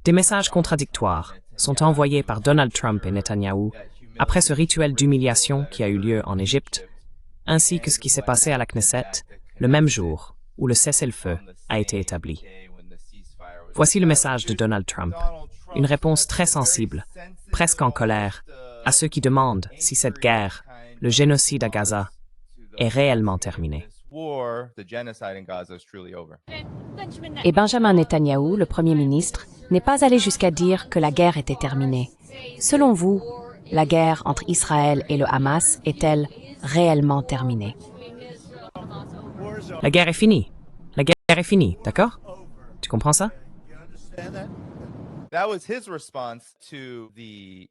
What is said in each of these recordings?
Des messages contradictoires sont envoyés par Donald Trump et Netanyahou après ce rituel d'humiliation qui a eu lieu en Égypte, ainsi que ce qui s'est passé à la Knesset le même jour où le cessez-le-feu a été établi. Voici le message de Donald Trump, une réponse très sensible, presque en colère, à ceux qui demandent si cette guerre, le génocide à Gaza, est réellement terminée. Et Benjamin Netanyahou, le Premier ministre, n'est pas allé jusqu'à dire que la guerre était terminée. Selon vous, la guerre entre Israël et le Hamas est-elle réellement terminée? La guerre est finie. La guerre est finie, d'accord? Tu comprends ça?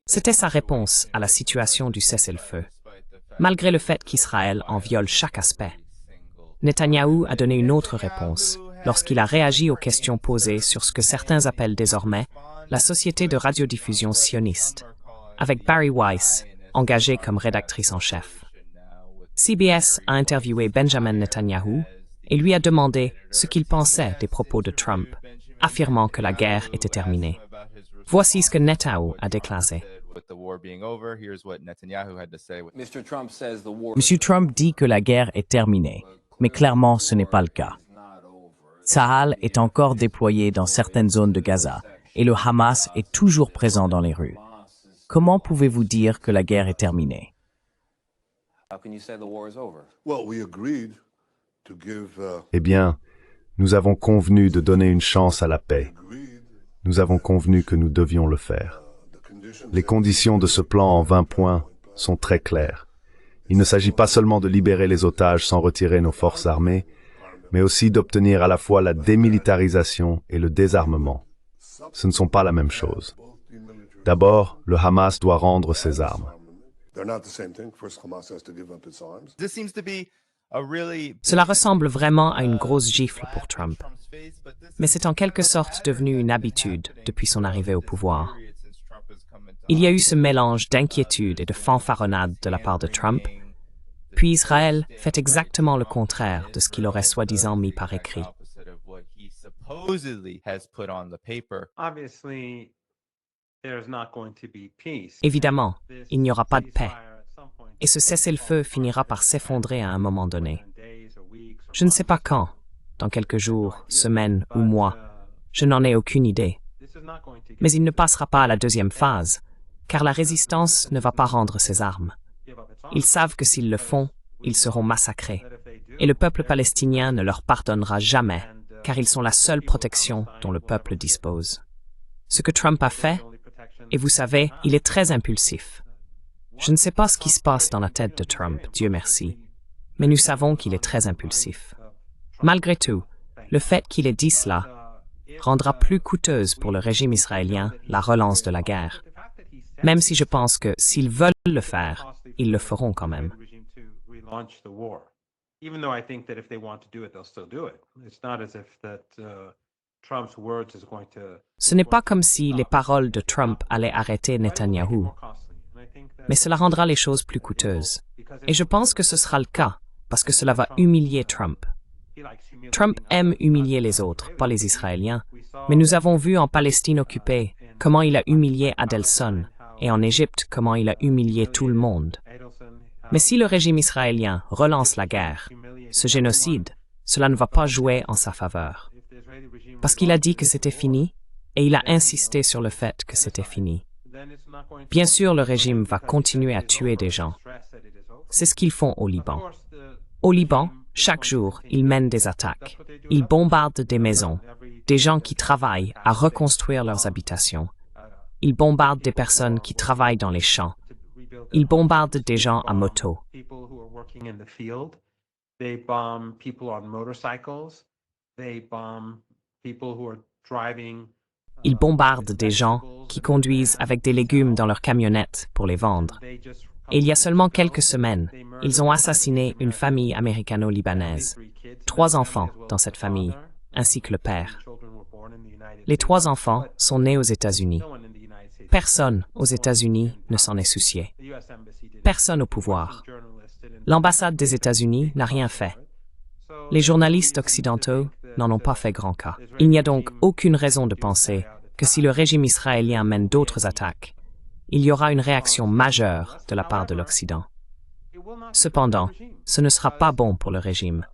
C'était sa réponse à la situation du cessez-le-feu, malgré le fait qu'Israël en viole chaque aspect. Netanyahou a donné une autre réponse lorsqu'il a réagi aux questions posées sur ce que certains appellent désormais la société de radiodiffusion sioniste, avec Bari Weiss, engagée comme rédactrice en chef. CBS a interviewé Benjamin Netanyahou et lui a demandé ce qu'il pensait des propos de Trump, affirmant que la guerre était terminée. Voici ce que Netanyahou a déclaré. M. Trump dit que la guerre est terminée, mais clairement ce n'est pas le cas. Tsahal est encore déployé dans certaines zones de Gaza et le Hamas est toujours présent dans les rues. Comment pouvez-vous dire que la guerre est terminée? Eh bien, nous avons convenu de donner une chance à la paix. Nous avons convenu que nous devions le faire. Les conditions de ce plan en 20 points sont très claires. Il ne s'agit pas seulement de libérer les otages sans retirer nos forces armées, mais aussi d'obtenir à la fois la démilitarisation et le désarmement. Ce ne sont pas la même chose. D'abord, le Hamas doit rendre ses armes. Cela ressemble vraiment à une grosse gifle pour Trump. Mais c'est en quelque sorte devenu une habitude depuis son arrivée au pouvoir. Il y a eu ce mélange d'inquiétude et de fanfaronnade de la part de Trump, puis Israël fait exactement le contraire de ce qu'il aurait soi-disant mis par écrit. Évidemment, il n'y aura pas de paix, et ce cessez-le-feu finira par s'effondrer à un moment donné. Je ne sais pas quand, dans quelques jours, semaines ou mois, je n'en ai aucune idée. Mais il ne passera pas à la deuxième phase, car la résistance ne va pas rendre ses armes. Ils savent que s'ils le font, ils seront massacrés, et le peuple palestinien ne leur pardonnera jamais, car ils sont la seule protection dont le peuple dispose. Ce que Trump a fait, et vous savez, il est très impulsif. Je ne sais pas ce qui se passe dans la tête de Trump, Dieu merci, mais nous savons qu'il est très impulsif. Malgré tout, le fait qu'il ait dit cela rendra plus coûteuse pour le régime israélien la relance de la guerre. Même si je pense que s'ils veulent le faire, ils le feront quand même. Ce n'est pas comme si les paroles de Trump allaient arrêter Netanyahou, mais cela rendra les choses plus coûteuses. Et je pense que ce sera le cas, parce que cela va humilier Trump. Trump aime humilier les autres, pas les Israéliens, mais nous avons vu en Palestine occupée comment il a humilié Adelson, et en Égypte comment il a humilié tout le monde. Mais si le régime israélien relance la guerre, ce génocide, cela ne va pas jouer en sa faveur. Parce qu'il a dit que c'était fini, et il a insisté sur le fait que c'était fini. Bien sûr, le régime va continuer à tuer des gens. C'est ce qu'ils font au Liban. Au Liban, chaque jour, ils mènent des attaques. Ils bombardent des maisons, des gens qui travaillent à reconstruire leurs habitations. Ils bombardent des personnes qui travaillent dans les champs. Ils bombardent des gens à moto. Ils bombardent des gens qui conduisent avec des légumes dans leurs camionnettes pour les vendre. Et il y a seulement quelques semaines, ils ont assassiné une famille américano-libanaise. 3 enfants dans cette famille, ainsi que le père. Les 3 enfants sont nés aux États-Unis. Personne aux États-Unis ne s'en est soucié. Personne au pouvoir. L'ambassade des États-Unis n'a rien fait. Les journalistes occidentaux n'en ont pas fait grand cas. Il n'y a donc aucune raison de penser que si le régime israélien mène d'autres attaques, il y aura une réaction majeure de la part de l'Occident. Cependant, ce ne sera pas bon pour le régime,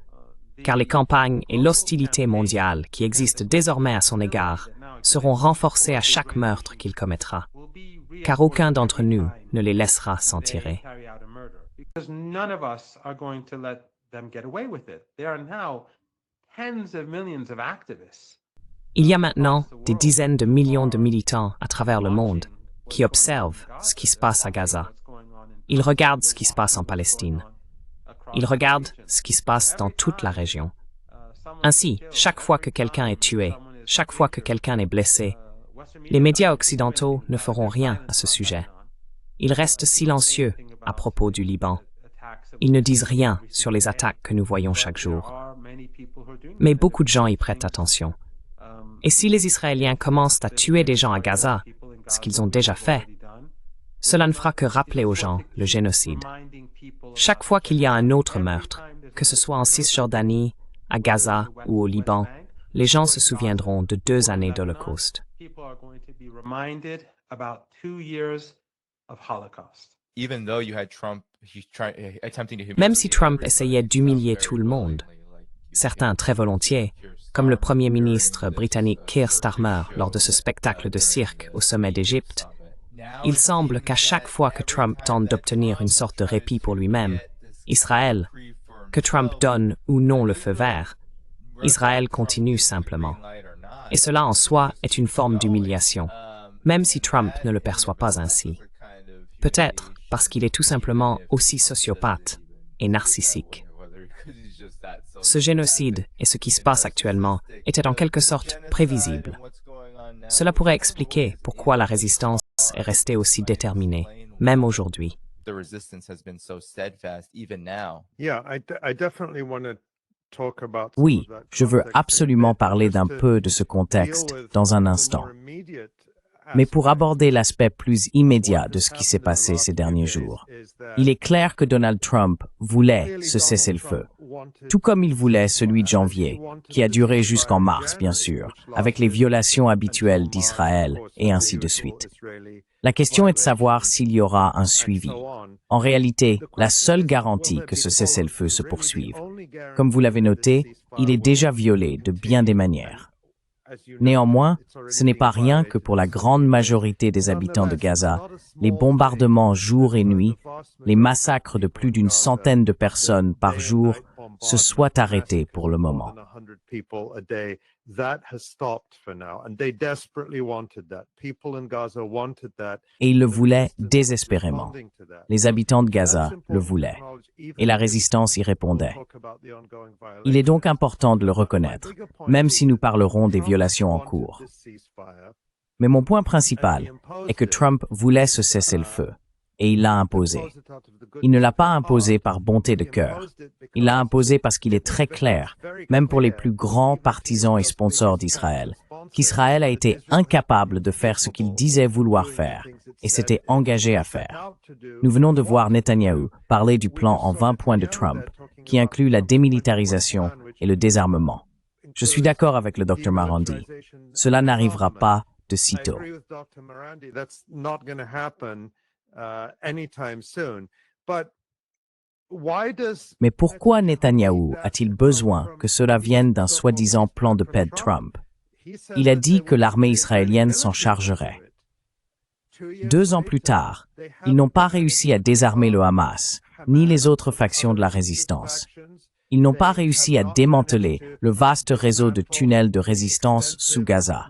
car les campagnes et l'hostilité mondiale qui existent désormais à son égard seront renforcées à chaque meurtre qu'il commettra, car aucun d'entre nous ne les laissera s'en tirer. Il y a maintenant des dizaines de millions de militants à travers le monde qui observent ce qui se passe à Gaza. Ils regardent ce qui se passe en Palestine. Ils regardent ce qui se passe dans toute la région. Ainsi, chaque fois que quelqu'un est tué, chaque fois que quelqu'un est blessé, les médias occidentaux ne feront rien à ce sujet. Ils restent silencieux à propos du Liban. Ils ne disent rien sur les attaques que nous voyons chaque jour. Mais beaucoup de gens y prêtent attention. Et si les Israéliens commencent à tuer des gens à Gaza, ce qu'ils ont déjà fait, cela ne fera que rappeler aux gens le génocide. Chaque fois qu'il y a un autre meurtre, que ce soit en Cisjordanie, à Gaza ou au Liban, les gens se souviendront de 2 années d'Holocauste. Même si Trump essayait d'humilier tout le monde, certains très volontiers, comme le Premier ministre britannique Keir Starmer lors de ce spectacle de cirque au sommet d'Égypte, il semble qu'à chaque fois que Trump tente d'obtenir une sorte de répit pour lui-même, Israël, que Trump donne ou non le feu vert, Israël continue simplement. Et cela en soi est une forme d'humiliation, même si Trump ne le perçoit pas ainsi. Peut-être parce qu'il est tout simplement aussi sociopathe et narcissique. Ce génocide et ce qui se passe actuellement étaient en quelque sorte prévisibles. Cela pourrait expliquer pourquoi la résistance est restée aussi déterminée, même aujourd'hui. Oui, je veux absolument parler d'un peu de ce contexte dans un instant. Mais pour aborder l'aspect plus immédiat de ce qui s'est passé ces derniers jours, il est clair que Donald Trump voulait ce cessez-le-feu, tout comme il voulait celui de janvier, qui a duré jusqu'en mars, bien sûr, avec les violations habituelles d'Israël et ainsi de suite. La question est de savoir s'il y aura un suivi. En réalité, la seule garantie que ce cessez-le-feu se poursuive, comme vous l'avez noté, il est déjà violé de bien des manières. Néanmoins, ce n'est pas rien que pour la grande majorité des habitants de Gaza, les bombardements jour et nuit, les massacres de plus d'une centaine de personnes par jour se soient arrêtés pour le moment. Et ils le voulaient désespérément. Les habitants de Gaza le voulaient. Et la résistance y répondait. Il est donc important de le reconnaître, même si nous parlerons des violations en cours. Mais mon point principal est que Trump voulait ce cessez-le-feu, et il l'a imposé. Il ne l'a pas imposé par bonté de cœur. Il l'a imposé parce qu'il est très clair, même pour les plus grands partisans et sponsors d'Israël, qu'Israël a été incapable de faire ce qu'il disait vouloir faire, et s'était engagé à faire. Nous venons de voir Netanyahou parler du plan en 20 points de Trump, qui inclut la démilitarisation et le désarmement. Je suis d'accord avec le Dr Marandi. Cela n'arrivera pas de sitôt. Mais pourquoi Netanyahou a-t-il besoin que cela vienne d'un soi-disant plan de paix de Trump? Il a dit que l'armée israélienne s'en chargerait. 2 ans plus tard, ils n'ont pas réussi à désarmer le Hamas, ni les autres factions de la résistance. Ils n'ont pas réussi à démanteler le vaste réseau de tunnels de résistance sous Gaza.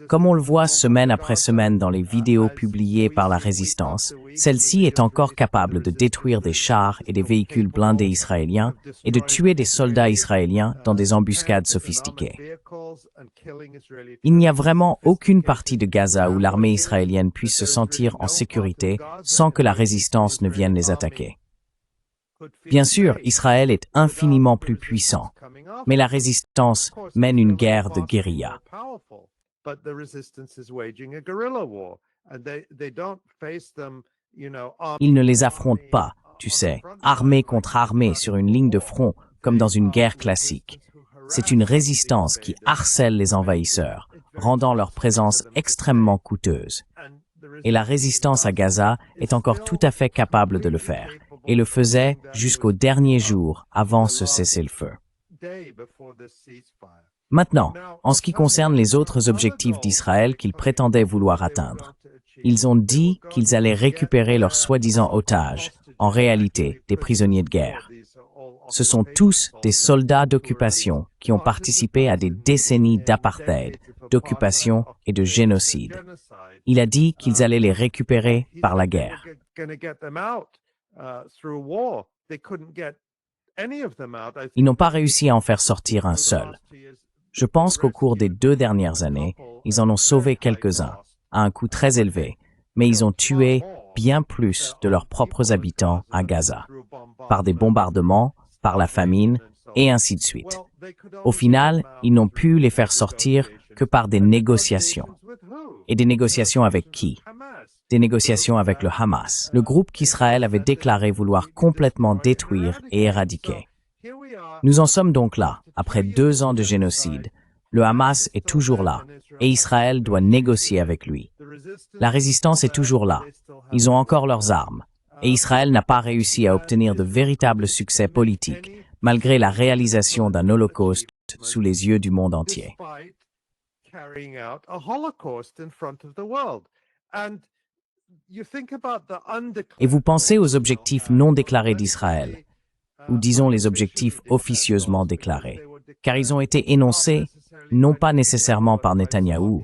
Comme on le voit semaine après semaine dans les vidéos publiées par la résistance, celle-ci est encore capable de détruire des chars et des véhicules blindés israéliens et de tuer des soldats israéliens dans des embuscades sophistiquées. Il n'y a vraiment aucune partie de Gaza où l'armée israélienne puisse se sentir en sécurité sans que la résistance ne vienne les attaquer. Bien sûr, Israël est infiniment plus puissant, mais la résistance mène une guerre de guérilla. Ils ne les affrontent pas, tu sais, armée contre armée sur une ligne de front, comme dans une guerre classique. C'est une résistance qui harcèle les envahisseurs, rendant leur présence extrêmement coûteuse. Et la résistance à Gaza est encore tout à fait capable de le faire, et le faisait jusqu'au dernier jour avant ce cessez-le-feu. Maintenant, en ce qui concerne les autres objectifs d'Israël qu'ils prétendaient vouloir atteindre, ils ont dit qu'ils allaient récupérer leurs soi-disant otages, en réalité des prisonniers de guerre. Ce sont tous des soldats d'occupation qui ont participé à des décennies d'apartheid, d'occupation et de génocide. Il a dit qu'ils allaient les récupérer par la guerre. Ils n'ont pas réussi à en faire sortir un seul. Je pense qu'au cours des 2 dernières années, ils en ont sauvé quelques-uns, à un coût très élevé, mais ils ont tué bien plus de leurs propres habitants à Gaza, par des bombardements, par la famine, et ainsi de suite. Au final, ils n'ont pu les faire sortir que par des négociations. Et des négociations avec qui? Des négociations avec le Hamas, le groupe qu'Israël avait déclaré vouloir complètement détruire et éradiquer. Nous en sommes donc là, après 2 ans de génocide. Le Hamas est toujours là, et Israël doit négocier avec lui. La résistance est toujours là. Ils ont encore leurs armes. Et Israël n'a pas réussi à obtenir de véritables succès politiques, malgré la réalisation d'un holocauste sous les yeux du monde entier. Et vous pensez aux objectifs non déclarés d'Israël, ou disons les objectifs officieusement déclarés, car ils ont été énoncés non pas nécessairement par Netanyahou,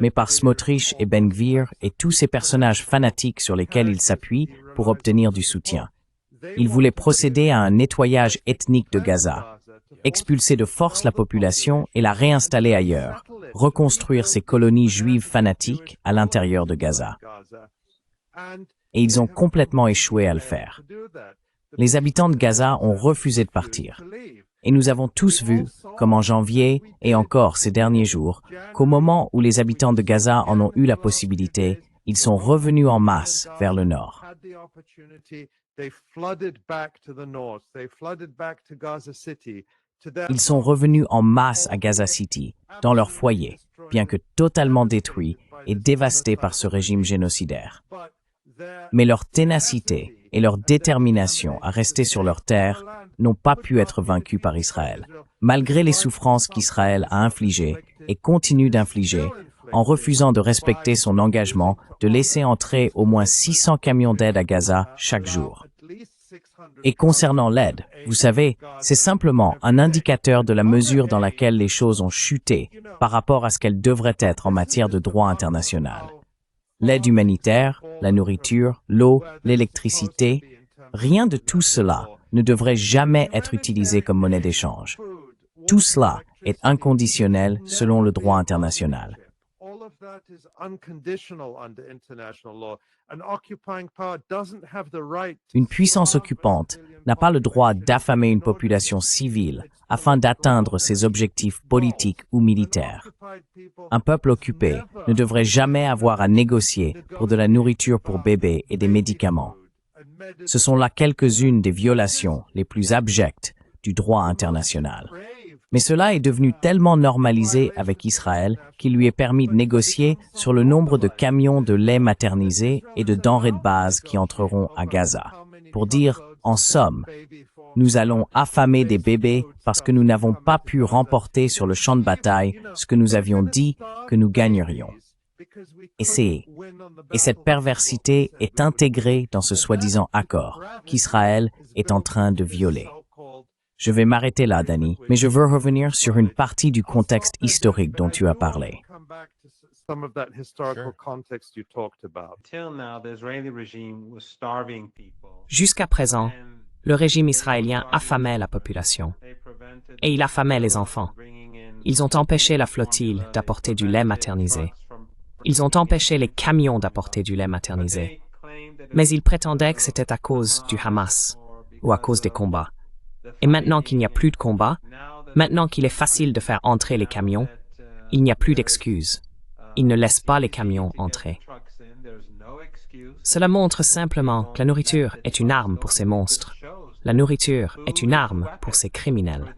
mais par Smotrich et Ben Gvir et tous ces personnages fanatiques sur lesquels ils s'appuient pour obtenir du soutien. Ils voulaient procéder à un nettoyage ethnique de Gaza, expulser de force la population et la réinstaller ailleurs, reconstruire ces colonies juives fanatiques à l'intérieur de Gaza. Et ils ont complètement échoué à le faire. Les habitants de Gaza ont refusé de partir. Et nous avons tous vu, comme en janvier et encore ces derniers jours, qu'au moment où les habitants de Gaza en ont eu la possibilité, ils sont revenus en masse vers le nord. Ils sont revenus en masse à Gaza City, dans leur foyer, bien que totalement détruits et dévastés par ce régime génocidaire. Mais leur ténacité et leur détermination à rester sur leur terre n'ont pas pu être vaincus par Israël, malgré les souffrances qu'Israël a infligées et continue d'infliger, en refusant de respecter son engagement de laisser entrer au moins 600 camions d'aide à Gaza chaque jour. Et concernant l'aide, vous savez, c'est simplement un indicateur de la mesure dans laquelle les choses ont chuté par rapport à ce qu'elles devraient être en matière de droit international. L'aide humanitaire, la nourriture, l'eau, l'électricité, rien de tout cela ne devrait jamais être utilisé comme monnaie d'échange. Tout cela est inconditionnel selon le droit international. Une puissance occupante n'a pas le droit d'affamer une population civile afin d'atteindre ses objectifs politiques ou militaires. Un peuple occupé ne devrait jamais avoir à négocier pour de la nourriture pour bébés et des médicaments. Ce sont là quelques-unes des violations les plus abjectes du droit international. Mais cela est devenu tellement normalisé avec Israël qu'il lui est permis de négocier sur le nombre de camions de lait maternisé et de denrées de base qui entreront à Gaza. Pour dire, en somme, nous allons affamer des bébés parce que nous n'avons pas pu remporter sur le champ de bataille ce que nous avions dit que nous gagnerions. Et cette perversité est intégrée dans ce soi-disant accord qu'Israël est en train de violer. Je vais m'arrêter là, Danny, mais je veux revenir sur une partie du contexte historique dont tu as parlé. Jusqu'à présent, le régime israélien affamait la population. Et il affamait les enfants. Ils ont empêché la flottille d'apporter du lait maternisé. Ils ont empêché les camions d'apporter du lait maternisé. Mais ils prétendaient que c'était à cause du Hamas ou à cause des combats. Et maintenant qu'il n'y a plus de combat, maintenant qu'il est facile de faire entrer les camions, il n'y a plus d'excuses. Ils ne laissent pas les camions entrer. Cela montre simplement que la nourriture est une arme pour ces monstres. La nourriture est une arme pour ces criminels.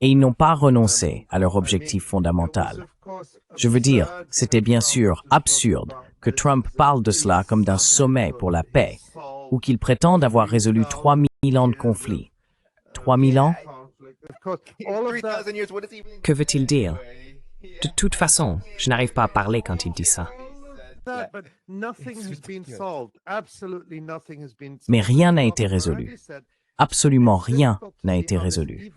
Et ils n'ont pas renoncé à leur objectif fondamental. Je veux dire, c'était bien sûr absurde que Trump parle de cela comme d'un sommet pour la paix, ou qu'il prétende avoir résolu 3000 ans de conflit. 3000 ans? Que veut-il dire? De toute façon, je n'arrive pas à parler quand il dit ça. Mais rien n'a été résolu. Absolument rien n'a été résolu.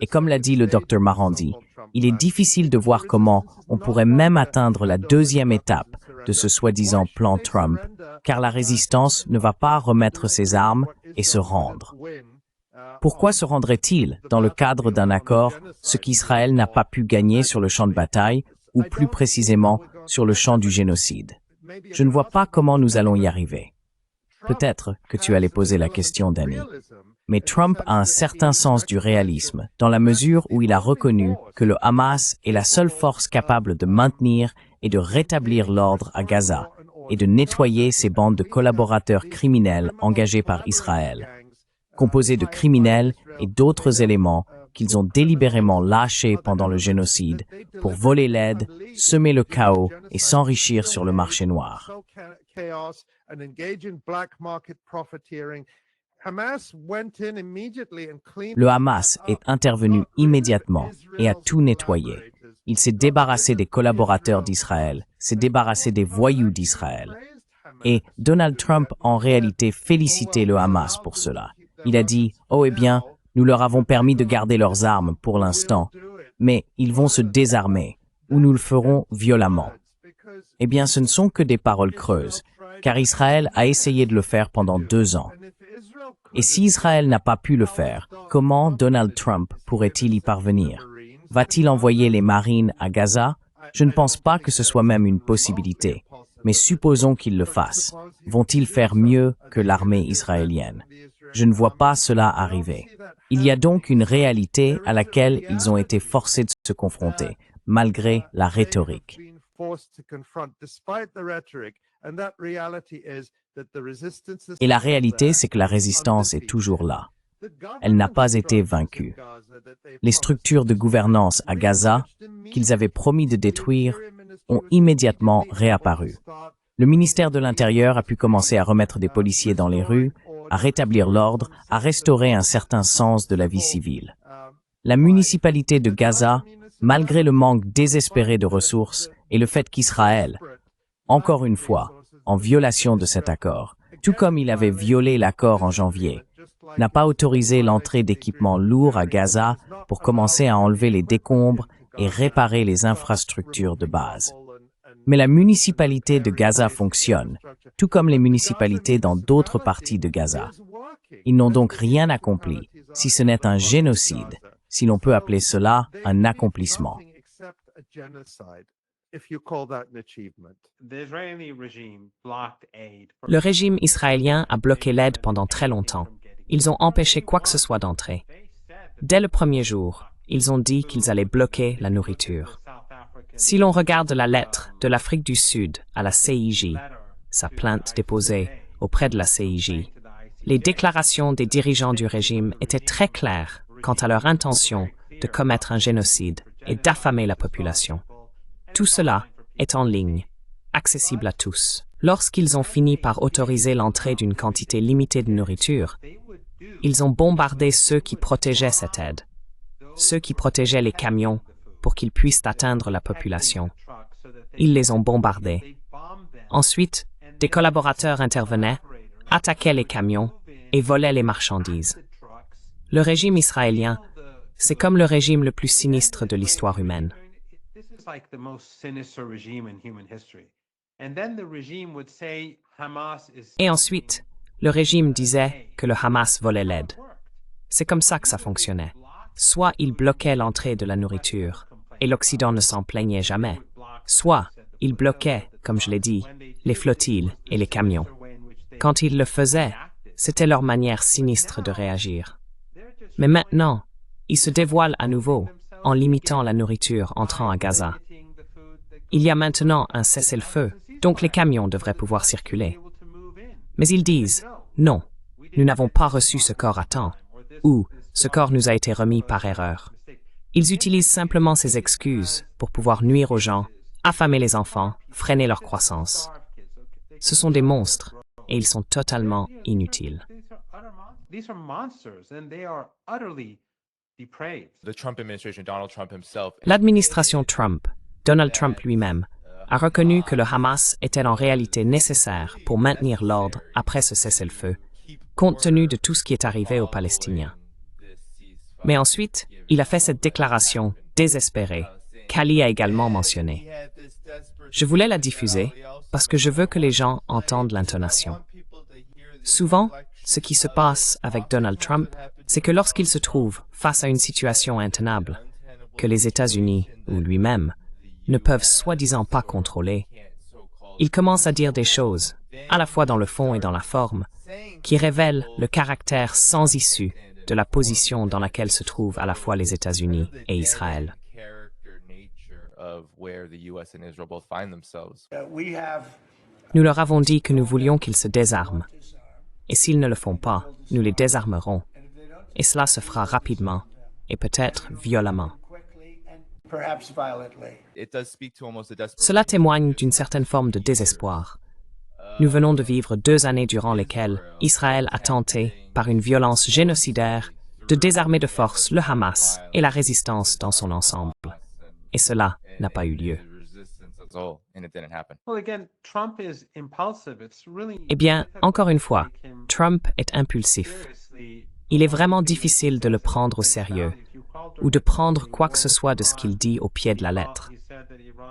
Et comme l'a dit le Dr Marandi, il est difficile de voir comment on pourrait même atteindre la deuxième étape de ce soi-disant plan Trump, car la résistance ne va pas remettre ses armes et se rendre. Pourquoi se rendrait-il, dans le cadre d'un accord, ce qu'Israël n'a pas pu gagner sur le champ de bataille, ou plus précisément sur le champ du génocide? Je ne vois pas comment nous allons y arriver. Peut-être que tu allais poser la question, Danny. Mais Trump a un certain sens du réalisme, dans la mesure où il a reconnu que le Hamas est la seule force capable de maintenir et de rétablir l'ordre à Gaza, et de nettoyer ces bandes de collaborateurs criminels engagés par Israël, composés de criminels et d'autres éléments qu'ils ont délibérément lâchés pendant le génocide pour voler l'aide, semer le chaos et s'enrichir sur le marché noir. Le Hamas est intervenu immédiatement et a tout nettoyé. Il s'est débarrassé des collaborateurs d'Israël, s'est débarrassé des voyous d'Israël. Et Donald Trump en réalité félicitait le Hamas pour cela. Il a dit « Oh eh bien, nous leur avons permis de garder leurs armes pour l'instant, mais ils vont se désarmer, ou nous le ferons violemment. » Eh bien, ce ne sont que des paroles creuses, car Israël a essayé de le faire pendant 2 ans. Et si Israël n'a pas pu le faire, comment Donald Trump pourrait-il y parvenir? Va-t-il envoyer les marines à Gaza? Je ne pense pas que ce soit même une possibilité. Mais supposons qu'il le fasse. Vont-ils faire mieux que l'armée israélienne? Je ne vois pas cela arriver. Il y a donc une réalité à laquelle ils ont été forcés de se confronter, malgré la rhétorique. Et la réalité, c'est que la résistance est toujours là. Elle n'a pas été vaincue. Les structures de gouvernance à Gaza, qu'ils avaient promis de détruire, ont immédiatement réapparu. Le ministère de l'Intérieur a pu commencer à remettre des policiers dans les rues, à rétablir l'ordre, à restaurer un certain sens de la vie civile. La municipalité de Gaza, malgré le manque désespéré de ressources et le fait qu'Israël, encore une fois, en violation de cet accord, tout comme il avait violé l'accord en janvier, n'a pas autorisé l'entrée d'équipements lourds à Gaza pour commencer à enlever les décombres et réparer les infrastructures de base. Mais la municipalité de Gaza fonctionne, tout comme les municipalités dans d'autres parties de Gaza. Ils n'ont donc rien accompli, si ce n'est un génocide, si l'on peut appeler cela un accomplissement. Le régime israélien a bloqué l'aide pendant très longtemps. Ils ont empêché quoi que ce soit d'entrer. Dès le premier jour, ils ont dit qu'ils allaient bloquer la nourriture. Si l'on regarde la lettre de l'Afrique du Sud à la CIJ, sa plainte déposée auprès de la CIJ, les déclarations des dirigeants du régime étaient très claires quant à leur intention de commettre un génocide et d'affamer la population. Tout cela est en ligne, accessible à tous. Lorsqu'ils ont fini par autoriser l'entrée d'une quantité limitée de nourriture, ils ont bombardé ceux qui protégeaient cette aide, ceux qui protégeaient les camions pour qu'ils puissent atteindre la population. Ils les ont bombardés. Ensuite, des collaborateurs intervenaient, attaquaient les camions et volaient les marchandises. Le régime israélien, c'est comme le régime le plus sinistre de l'histoire humaine. Et ensuite, le régime disait que le Hamas volait l'aide. C'est comme ça que ça fonctionnait. Soit il bloquait l'entrée de la nourriture, et l'Occident ne s'en plaignait jamais, soit il bloquait, comme je l'ai dit, les flottilles et les camions. Quand ils le faisaient, c'était leur manière sinistre de réagir. Mais maintenant, ils se dévoilent à nouveau en limitant la nourriture entrant à Gaza. Il y a maintenant un cessez-le-feu, donc les camions devraient pouvoir circuler. Mais ils disent « Non, nous n'avons pas reçu ce corps à temps » ou « Ce corps nous a été remis par erreur ». Ils utilisent simplement ces excuses pour pouvoir nuire aux gens, affamer les enfants, freiner leur croissance. Ce sont des monstres et ils sont totalement inutiles. L'administration Trump, Donald Trump lui-même, a reconnu que le Hamas était en réalité nécessaire pour maintenir l'ordre après ce cessez-le-feu, compte tenu de tout ce qui est arrivé aux Palestiniens. Mais ensuite, il a fait cette déclaration désespérée, qu'Ali a également mentionnée. Je voulais la diffuser parce que je veux que les gens entendent l'intonation. Souvent, ce qui se passe avec Donald Trump, c'est que lorsqu'il se trouve face à une situation intenable, que les États-Unis, ou lui-même, ne peuvent soi-disant pas contrôler, il commence à dire des choses, à la fois dans le fond et dans la forme, qui révèlent le caractère sans issue de la position dans laquelle se trouvent à la fois les États-Unis et Israël. Nous leur avons dit que nous voulions qu'ils se désarment. Et s'ils ne le font pas, nous les désarmerons. Et cela se fera rapidement et peut-être violemment. Cela témoigne d'une certaine forme de désespoir. Nous venons de vivre 2 années durant lesquelles Israël a tenté, par une violence génocidaire, de désarmer de force le Hamas et la résistance dans son ensemble. Et cela n'a pas eu lieu. Eh bien, encore une fois, Trump est impulsif. Il est vraiment difficile de le prendre au sérieux ou de prendre quoi que ce soit de ce qu'il dit au pied de la lettre.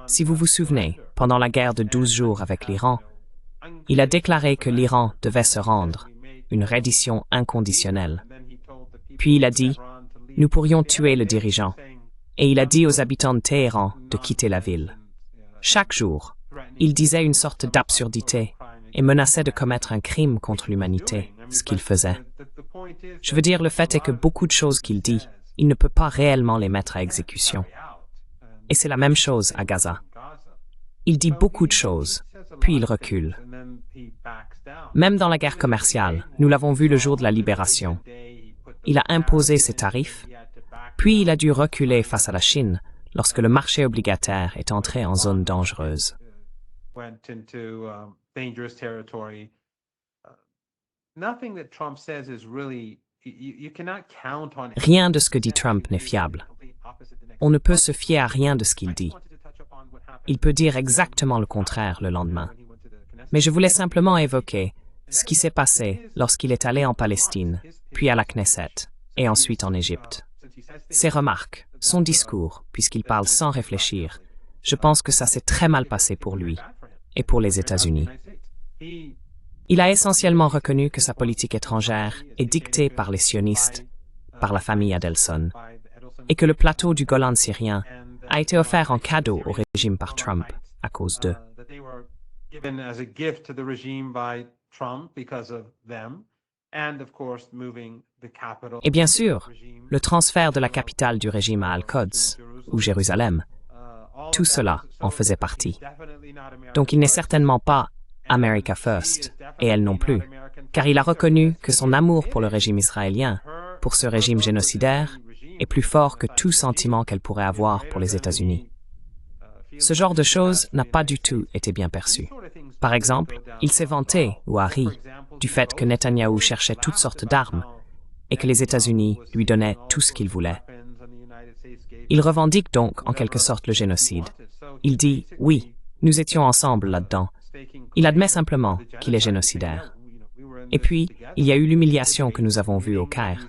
Si vous vous souvenez, pendant la guerre de 12 jours avec l'Iran, il a déclaré que l'Iran devait se rendre, une reddition inconditionnelle. Puis il a dit « Nous pourrions tuer le dirigeant ». Et il a dit aux habitants de Téhéran de quitter la ville. Chaque jour, il disait une sorte d'absurdité et menaçait de commettre un crime contre l'humanité, ce qu'il faisait. Je veux dire, le fait est que beaucoup de choses qu'il dit, il ne peut pas réellement les mettre à exécution. Et c'est la même chose à Gaza. Il dit beaucoup de choses, puis il recule. Même dans la guerre commerciale, nous l'avons vu le jour de la libération. Il a imposé ses tarifs, puis il a dû reculer face à la Chine lorsque le marché obligataire est entré en zone dangereuse. Rien de ce que dit Trump n'est fiable. On ne peut se fier à rien de ce qu'il dit. Il peut dire exactement le contraire le lendemain. Mais je voulais simplement évoquer ce qui s'est passé lorsqu'il est allé en Palestine, puis à la Knesset, et ensuite en Égypte. Ses remarques, son discours, puisqu'il parle sans réfléchir, je pense que ça s'est très mal passé pour lui et pour les États-Unis. Il a essentiellement reconnu que sa politique étrangère est dictée par les sionistes, par la famille Adelson, et que le plateau du Golan syrien a été offert en cadeau au régime par Trump à cause d'eux. Et bien sûr, le transfert de la capitale du régime à Al-Quds, ou Jérusalem, tout cela en faisait partie. Donc il n'est certainement pas America First, et elle non plus, car il a reconnu que son amour pour le régime israélien, pour ce régime génocidaire, est plus fort que tout sentiment qu'elle pourrait avoir pour les États-Unis. Ce genre de choses n'a pas du tout été bien perçu. Par exemple, il s'est vanté, ou a ri, du fait que Netanyahou cherchait toutes sortes d'armes et que les États-Unis lui donnaient tout ce qu'il voulait. Il revendique donc en quelque sorte le génocide. Il dit « Oui, nous étions ensemble là-dedans ». Il admet simplement qu'il est génocidaire. Et puis, il y a eu l'humiliation que nous avons vue au Caire.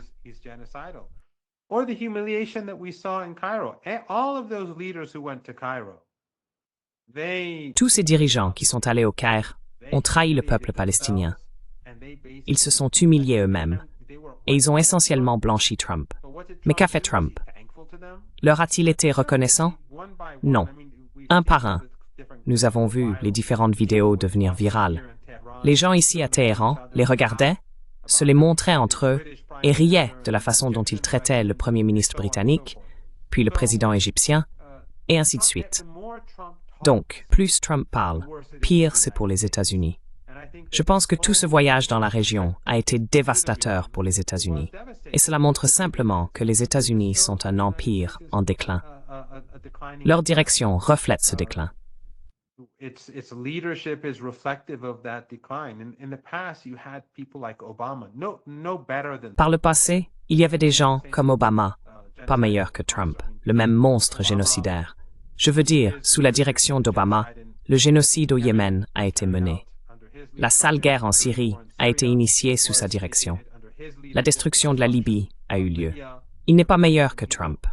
Tous ces dirigeants qui sont allés au Caire ont trahi le peuple palestinien. Ils se sont humiliés eux-mêmes et ils ont essentiellement blanchi Trump. Mais qu'a fait Trump? Leur a-t-il été reconnaissant? Non. Un par un. Nous avons vu les différentes vidéos devenir virales. Les gens ici à Téhéran les regardaient, se les montraient entre eux et riaient de la façon dont ils traitaient le premier ministre britannique, puis le président égyptien, et ainsi de suite. Donc, plus Trump parle, pire c'est pour les États-Unis. Je pense que tout ce voyage dans la région a été dévastateur pour les États-Unis. Et cela montre simplement que les États-Unis sont un empire en déclin. Leur direction reflète ce déclin. Its leadership is reflective of that decline. In the past, you had people like Obama, no better than. Par le passé, il y avait des gens comme Obama, pas meilleurs que Trump, le même monstre génocidaire. Je veux dire, sous la direction d'Obama, le génocide au Yémen a été mené. La sale guerre en Syrie a été initiée sous sa direction. La destruction de la Libye a eu lieu. Il n'est pas meilleur que Trump.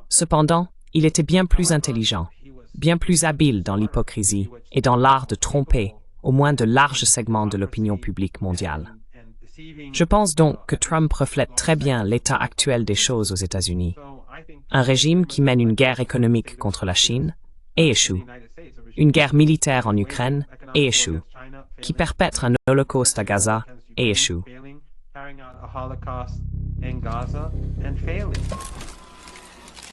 Cependant, il était bien plus intelligent, bien plus habile dans l'hypocrisie et dans l'art de tromper au moins de larges segments de l'opinion publique mondiale. Je pense donc que Trump reflète très bien l'état actuel des choses aux États-Unis. Un régime qui mène une guerre économique contre la Chine et échoue. Une guerre militaire en Ukraine et échoue. Qui perpètre un holocauste à Gaza et échoue. Carrying out a Holocaust in Gaza and failing.